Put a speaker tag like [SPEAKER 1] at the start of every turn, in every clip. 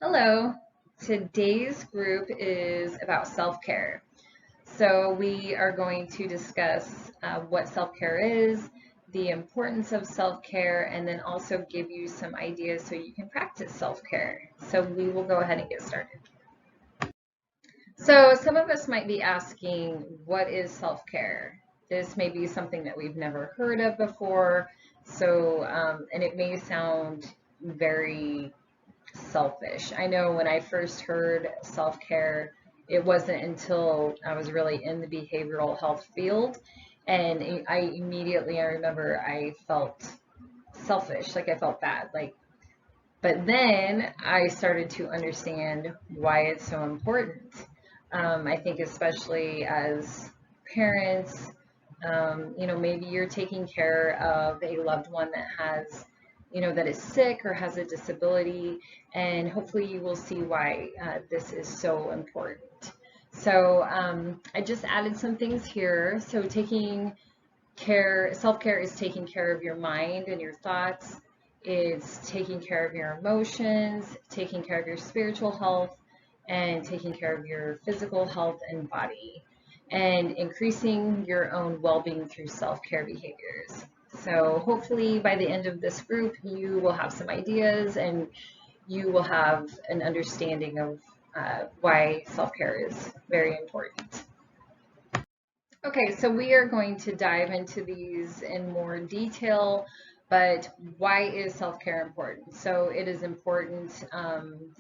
[SPEAKER 1] Hello. Today's group is about self-care. So we are going to discuss what self-care is, the importance of self-care, and then also give you some ideas so you can practice self-care. So we will go ahead and get started. So some of us might be asking, what is self-care? This may be something that we've never heard of before. And it may sound very selfish. I know when I first heard self care, it wasn't until I was really in the behavioral health field. And I remember I felt selfish, like I felt bad. But then I started to understand why it's so important. I think, especially as parents, maybe you're taking care of a loved one that that is sick or has a disability, and hopefully you will see why this is so important. I just added some things here. So self-care is taking care of your mind and your thoughts. It's taking care of your emotions, taking care of your spiritual health, and taking care of your physical health and body, and increasing your own well-being through self-care behaviors. So hopefully by the end of this group, you will have some ideas and you will have an understanding of why self-care is very important. Okay, so we are going to dive into these in more detail, but why is self-care important? So it is important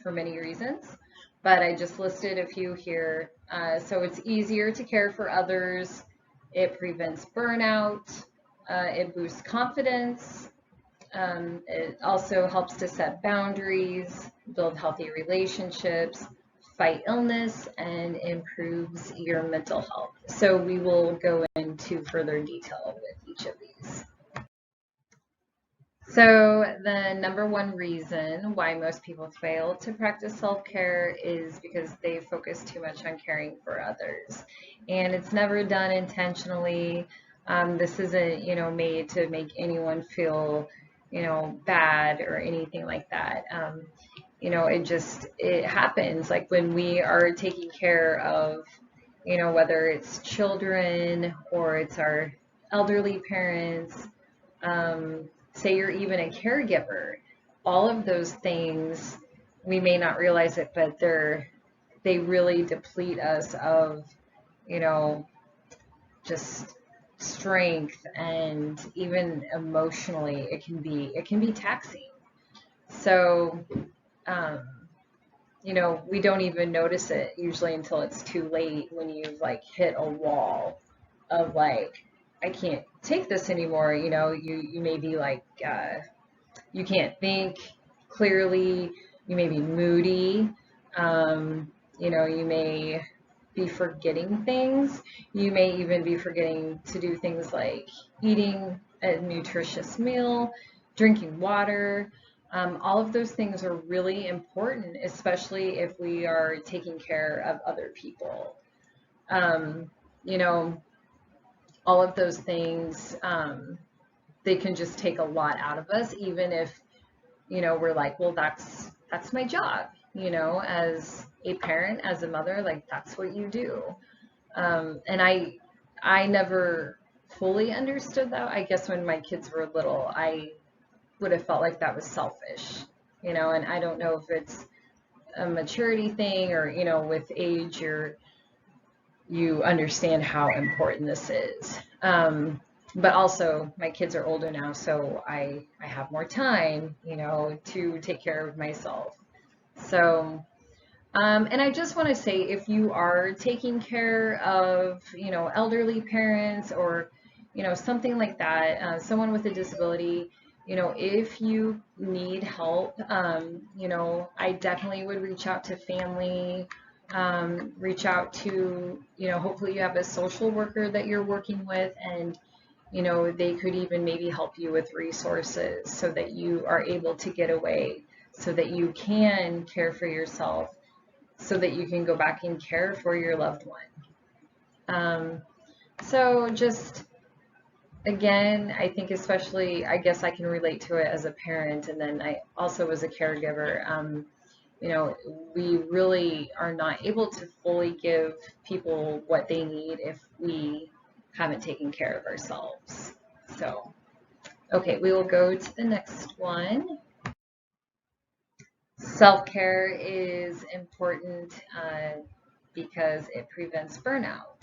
[SPEAKER 1] for many reasons, but I just listed a few here. So it's easier to care for others, it prevents burnout, it boosts confidence, it also helps to set boundaries, build healthy relationships, fight illness, and improves your mental health. So we will go into further detail with each of these. So the number one reason why most people fail to practice self-care is because they focus too much on caring for others. And it's never done intentionally. This isn't, made to make anyone feel, bad or anything like that. It happens like when we are taking care of, whether it's children or it's our elderly parents, say you're even a caregiver, all of those things, we may not realize it, but they really deplete us of, you know, just strength, and even emotionally it can be taxing. So um, we don't even notice it usually until it's too late, when you've like hit a wall of like, I can't take this anymore. You may be like, you can't think clearly, you may be moody, you may be forgetting things. You may even be forgetting to do things like eating a nutritious meal, drinking water. All of those things are really important, especially if we are taking care of other people. Um, you know, all of those things, they can just take a lot out of us, even if, we're like, well, that's my job, as a parent, as a mother, like that's what you do. And I never fully understood that. I guess when my kids were little, I would have felt like that was selfish, and I don't know if it's a maturity thing, or, with age, you understand how important this is. But also, my kids are older now, so I have more time, to take care of myself. So, and I just want to say, if you are taking care of, elderly parents, or, something like that, someone with a disability, if you need help, I definitely would reach out to family, reach out to, hopefully you have a social worker that you're working with, and, they could even maybe help you with resources so that you are able to get away, so that you can care for yourself, so that you can go back and care for your loved one. So just again, I think, especially, I guess I can relate to it as a parent, and then I also was a caregiver. we really are not able to fully give people what they need if we haven't taken care of ourselves. So, okay, we will go to the next one. Self-care is important because it prevents burnout.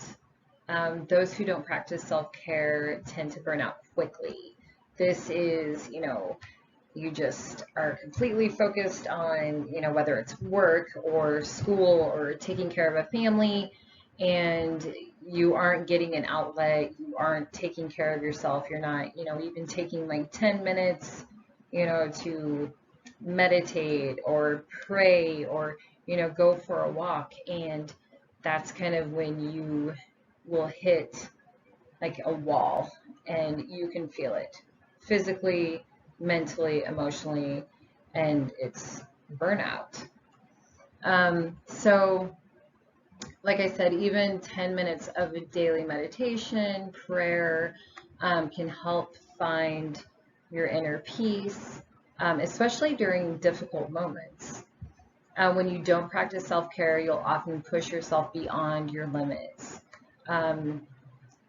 [SPEAKER 1] Those who don't practice self-care tend to burn out quickly. This is, you just are completely focused on, whether it's work or school or taking care of a family, and you aren't getting an outlet, you aren't taking care of yourself, you're not, even taking like 10 minutes, to meditate or pray or, go for a walk. And that's kind of when you will hit like a wall and you can feel it physically, mentally, emotionally, and it's burnout. So, like I said, even 10 minutes of a daily meditation, prayer can help find your inner peace, especially during difficult moments. When you don't practice self-care, you'll often push yourself beyond your limits.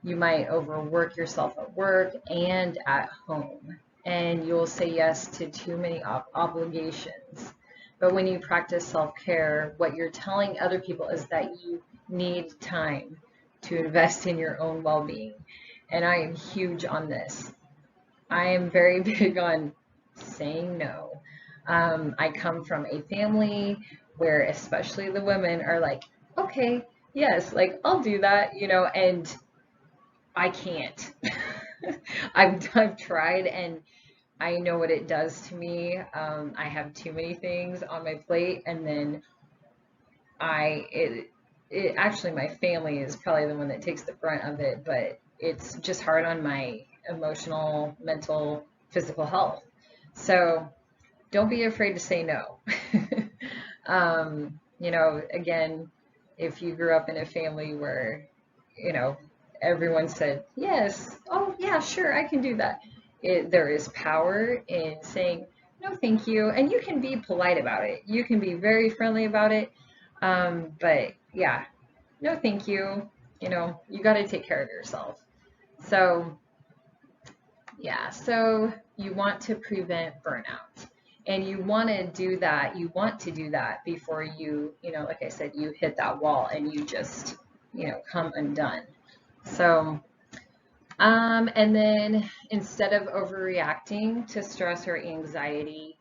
[SPEAKER 1] You might overwork yourself at work and at home, and you'll say yes to too many obligations. But when you practice self-care, what you're telling other people is that you need time to invest in your own well-being. And I am huge on this. I am very big on saying no. I come from a family where especially the women are like, okay, yes, like I'll do that, and I can't. I've tried and I know what it does to me. I have too many things on my plate, and then it actually my family is probably the one that takes the brunt of it, but it's just hard on my emotional, mental, physical health. So don't be afraid to say no. Again, if you grew up in a family where, you know, everyone said, yes, oh, yeah, sure, I can do that. There is power in saying, no, thank you. And you can be polite about it. You can be very friendly about it. But yeah, no, thank you. You got to take care of yourself. So, yeah, so you want to prevent burnout. And you want to do that. You want to do that before like I said, you hit that wall and you just, come undone. So, and then instead of overreacting to stress or anxiety,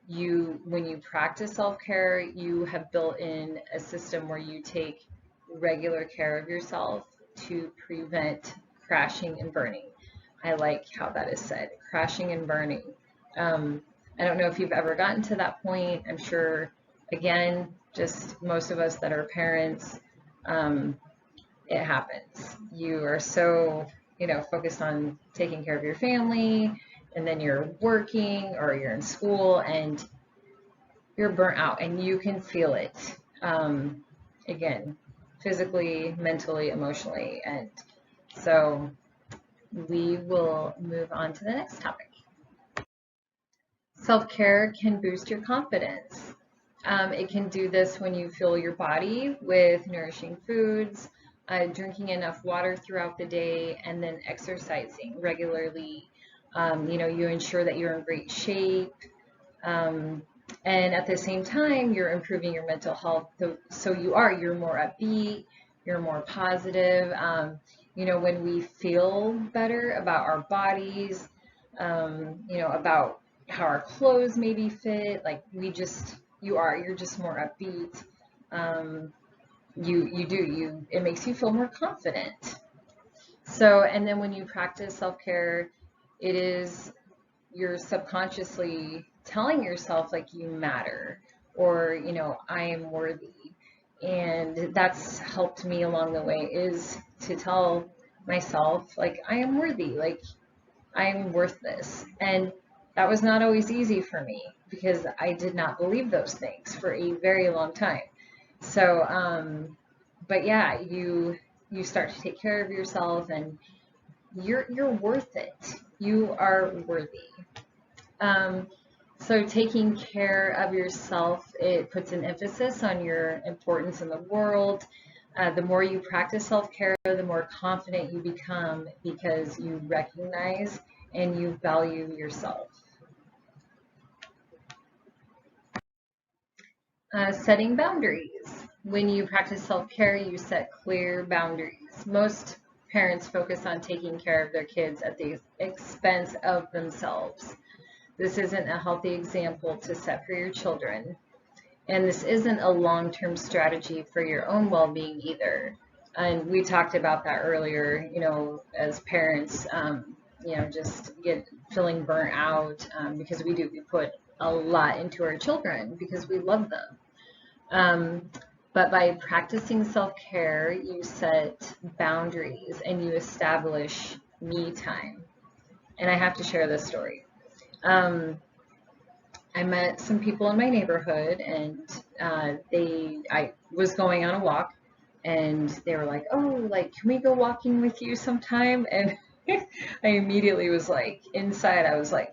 [SPEAKER 1] when you practice self-care, you have built in a system where you take regular care of yourself to prevent crashing and burning. I like how that is said, crashing and burning. Um, I don't know if you've ever gotten to that point. I'm sure, again, just most of us that are parents, um, it happens. You are so, focused on taking care of your family, and then you're working or you're in school and you're burnt out and you can feel it. Again, physically, mentally, emotionally. And so we will move on to the next topic. Self-care can boost your confidence. It can do this when you fuel your body with nourishing foods, drinking enough water throughout the day, and then exercising regularly. You ensure that you're in great shape. And at the same time, you're improving your mental health. So you're more upbeat, you're more positive. When we feel better about our bodies, about how our clothes maybe fit, like you're just more upbeat. It makes you feel more confident. So, and then when you practice self-care, you're subconsciously telling yourself like you matter, or, I am worthy. And that's helped me along the way, is to tell myself like I am worthy, like I'm worth this. And that was not always easy for me because I did not believe those things for a very long time. So, but yeah, you start to take care of yourself and you're worth it. You are worthy. Um, So taking care of yourself, it puts an emphasis on your importance in the world. The more you practice self-care, the more confident you become because you recognize and you value yourself. Setting boundaries. When you practice self-care, you set clear boundaries. Most parents focus on taking care of their kids at the expense of themselves. This isn't a healthy example to set for your children. And this isn't a long-term strategy for your own well-being either. And we talked about that earlier, as parents, just get feeling burnt out because we put a lot into our children because we love them. But by practicing self-care, you set boundaries and you establish me time. And I have to share this story. I met some people in my neighborhood, and I was going on a walk, and they were like, "Oh, like, can we go walking with you sometime?" And I immediately was like, inside, I was like,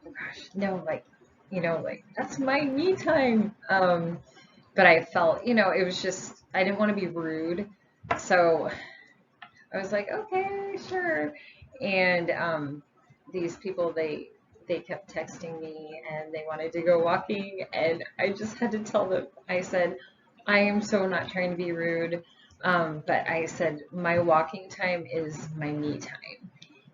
[SPEAKER 1] "Oh gosh, no, like that's my me time." But I felt, it was just I didn't want to be rude, so I was like, "Okay, sure." And these people, they kept texting me and they wanted to go walking, and I just had to tell them. I said, I am so not trying to be rude, but I said my walking time is my me time.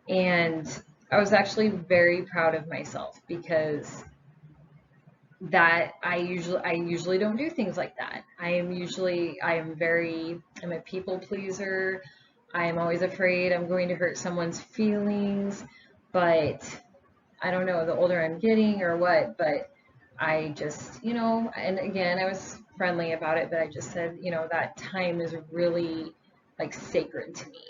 [SPEAKER 1] And I was actually very proud of myself because that I usually don't do things like that. I'm a people pleaser. I am always afraid I'm going to hurt someone's feelings, but I don't know, the older I'm getting or what, but I just, and again, I was friendly about it, but I just said, that time is really like sacred to me.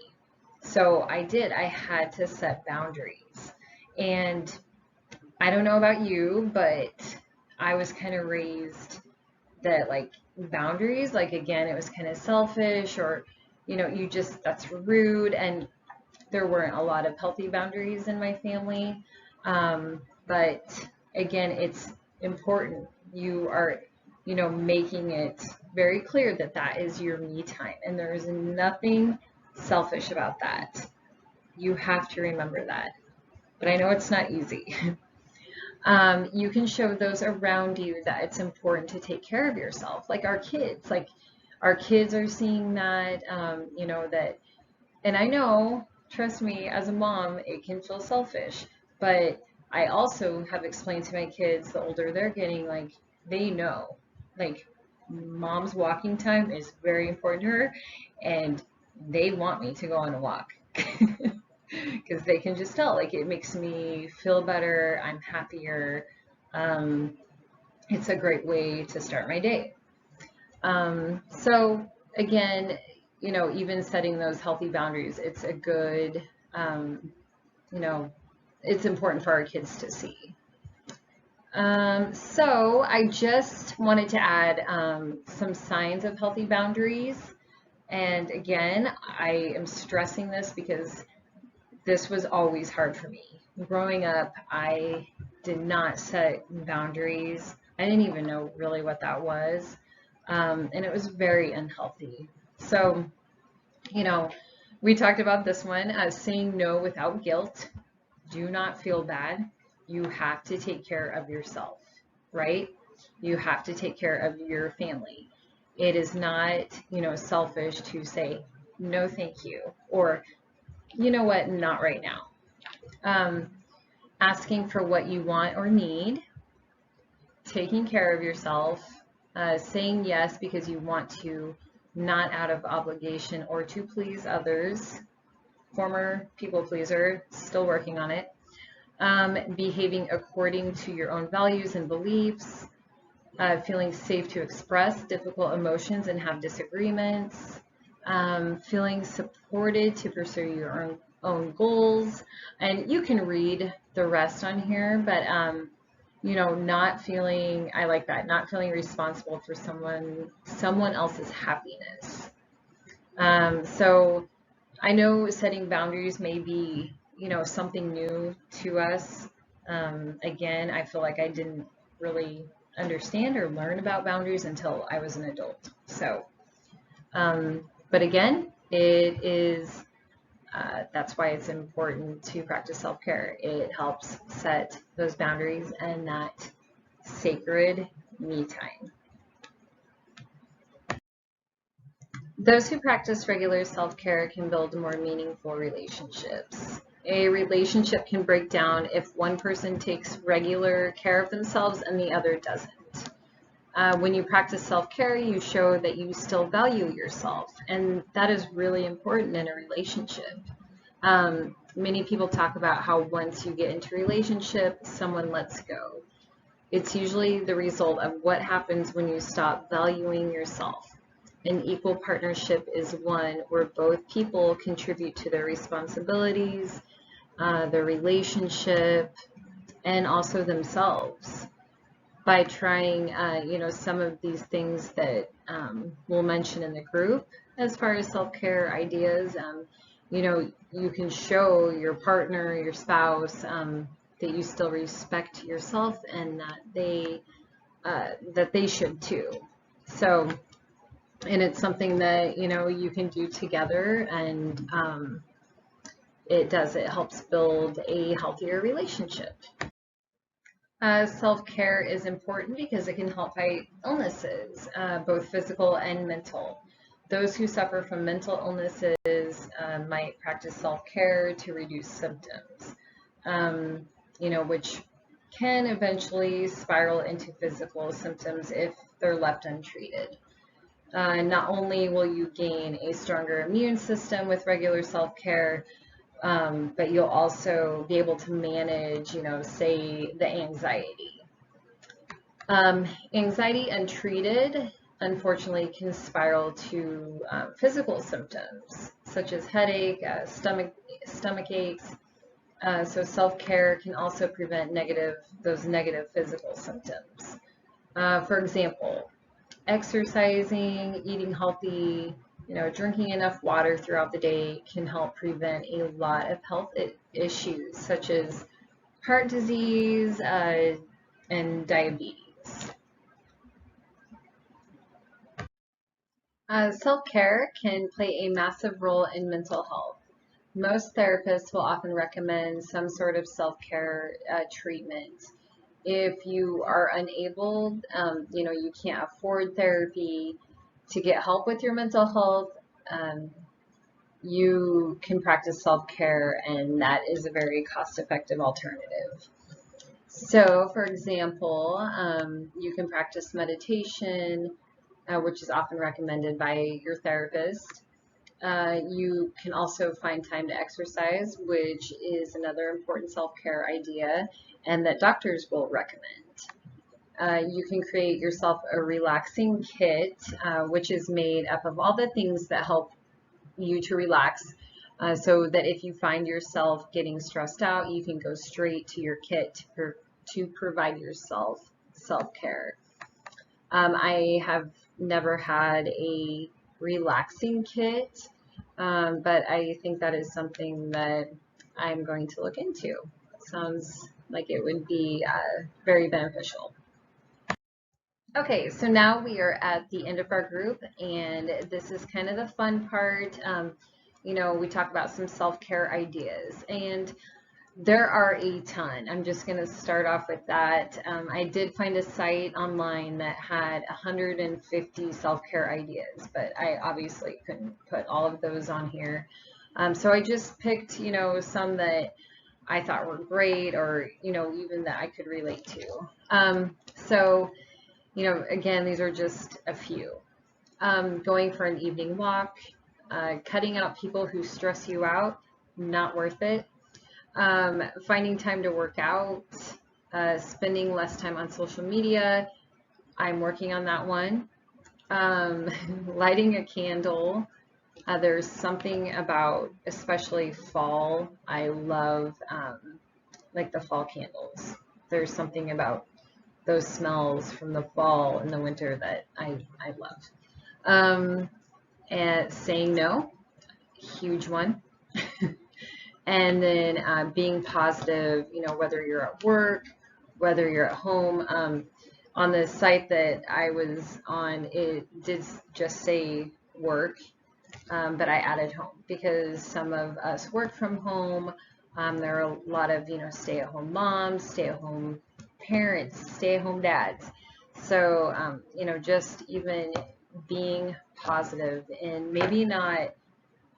[SPEAKER 1] So I had to set boundaries. And I don't know about you, but I was kind of raised that like boundaries, like again, it was kind of selfish or, that's rude. And there weren't a lot of healthy boundaries in my family. But again, it's important. You are, making it very clear that that is your me time. And there is nothing selfish about that. You have to remember that. But I know it's not easy. You can show those around you that it's important to take care of yourself, like our kids. Like our kids are seeing that, that, and I know, trust me, as a mom, it can feel selfish, but I also have explained to my kids, the older they're getting, like they know, like mom's walking time is very important to her, and they want me to go on a walk. Because they can just tell, like, it makes me feel better, I'm happier. Um, it's a great way to start my day. So again, even setting those healthy boundaries, it's a good, you know, it's important for our kids to see. So I just wanted to add some signs of healthy boundaries. And again, I am stressing this because this was always hard for me. Growing up, I did not set boundaries. I didn't even know really what that was. And it was very unhealthy. So, you know, we talked about this one as saying no without guilt. Do not feel bad. You have to take care of yourself, right? You have to take care of your family. It is not, selfish to say, no, thank you, or you know what, not right now. Um, Asking for what you want or need, taking care of yourself, saying yes because you want to, not out of obligation or to please others. Former people pleaser, still working on it. Behaving according to your own values and beliefs, feeling safe to express difficult emotions and have disagreements, feeling supported to pursue your own goals. And you can read the rest on here, but not feeling, I like that, not feeling responsible for someone else's happiness. So I know setting boundaries may be, something new to us. Again, I feel like I didn't really understand or learn about boundaries until I was an adult. So, but again, it is, that's why it's important to practice self-care. It helps set those boundaries and that sacred me time. Those who practice regular self-care can build more meaningful relationships. A relationship can break down if one person takes regular care of themselves and the other doesn't. When you practice self-care, you show that you still value yourself, and that is really important in a relationship. Many people talk about how once you get into a relationship, someone lets go. It's usually the result of what happens when you stop valuing yourself. An equal partnership is one where both people contribute to their responsibilities, their relationship, and also themselves. By trying, some of these things that we'll mention in the group as far as self-care ideas, you can show your partner, your spouse, that you still respect yourself and that they should too. So, and it's something that, you can do together, and it helps build a healthier relationship. Self-care is important because it can help fight illnesses, both physical and mental. Those who suffer from mental illnesses might practice self-care to reduce symptoms, which can eventually spiral into physical symptoms if they're left untreated. Not only will you gain a stronger immune system with regular self-care, but you'll also be able to manage, say, the anxiety. Anxiety untreated, unfortunately, can spiral to physical symptoms such as headache, stomach aches. So self-care can also prevent those negative physical symptoms. For example, exercising, eating healthy, drinking enough water throughout the day can help prevent a lot of health issues such as heart disease and diabetes. Self-care can play a massive role in mental health. Most therapists will often recommend some sort of self-care treatment. If you are unable, you can't afford therapy to get help with your mental health, you can practice self-care, and that is a very cost-effective alternative. So, for example, you can practice meditation, which is often recommended by your therapist. You can also find time to exercise, which is another important self-care idea, and that doctors will recommend. You can create yourself a relaxing kit, which is made up of all the things that help you to relax, so that if you find yourself getting stressed out, you can go straight to your kit to provide yourself self-care. I have never had a relaxing kit, but I think that is something that I'm going to look into. Sounds like it would be very beneficial. Okay, so now we are at the end of our group, and this is kind of the fun part. We talk about some self-care ideas, and there are a ton. I'm just going to start off with that. I did find a site online that had 150 self-care ideas, but I obviously couldn't put all of those on here. So I just picked, some that I thought were great, or, even that I could relate to. So, again, these are just a few. Going for an evening walk, cutting out people who stress you out, not worth it. Finding time to work out, spending less time on social media. I'm working on that one. Lighting a candle. There's something about, especially fall, I love like the fall candles. There's something about those smells from the fall and the winter that I love. And saying no, huge one. And then being positive, whether you're at work, whether you're at home. On the site that I was on, it did just say work, but I added home because some of us work from home. There are a lot of, stay-at-home moms, stay-at-home parents, stay-at-home dads. So, just even being positive and maybe not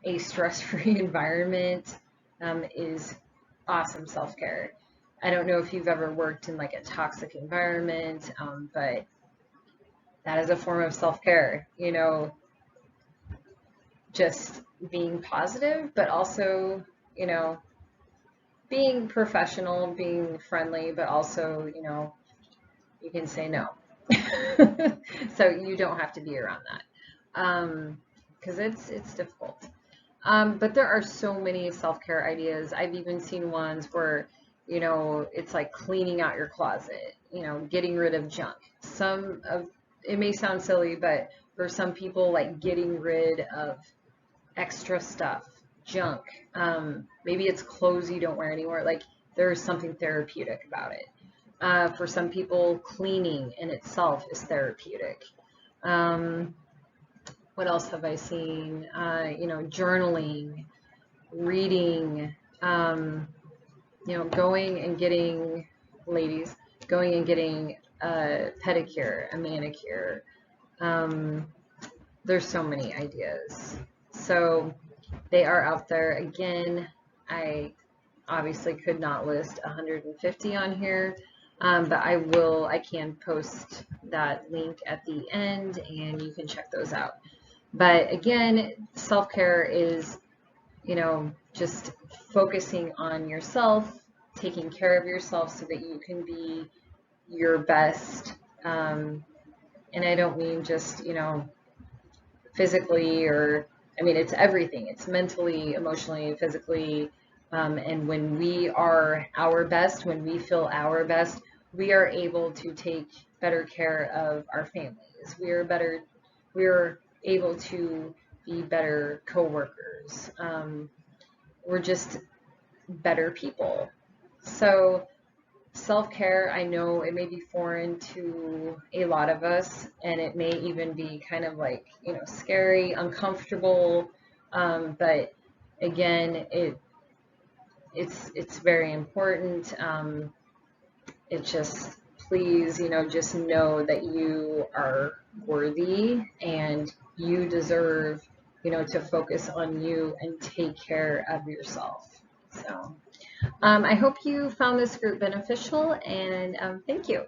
[SPEAKER 1] a stress-free environment is awesome self-care. I don't know if you've ever worked in like a toxic environment, but that is a form of self-care, just being positive, but also, you know, being professional, being friendly, but also, you can say no. So you don't have to be around that. Because it's difficult. But there are so many self-care ideas. I've even seen ones where, it's like cleaning out your closet, getting rid of junk. Some of it may sound silly, but for some people, like getting rid of extra stuff, junk. Maybe it's clothes you don't wear anymore. Like there's something therapeutic about it. For some people, cleaning in itself is therapeutic. Um, what else have I seen? Journaling, reading, going and getting, ladies, going and getting a pedicure, a manicure. Um, there's so many ideas. So they are out there. Again, I obviously could not list 150 on here, but I can post that link at the end and you can check those out. But again, self-care is, just focusing on yourself, taking care of yourself so that you can be your best. And I don't mean just, physically or, I mean, it's everything. It's mentally, emotionally, physically. And when we are our best, when we feel our best, we are able to take better care of our families. We're able to be better coworkers. We're just better people. So self-care, I know it may be foreign to a lot of us, and it may even be kind of like, scary, uncomfortable. But again, it's very important. It just please, just know that you are worthy and you deserve, to focus on you and take care of yourself. So I hope you found this group beneficial, and thank you.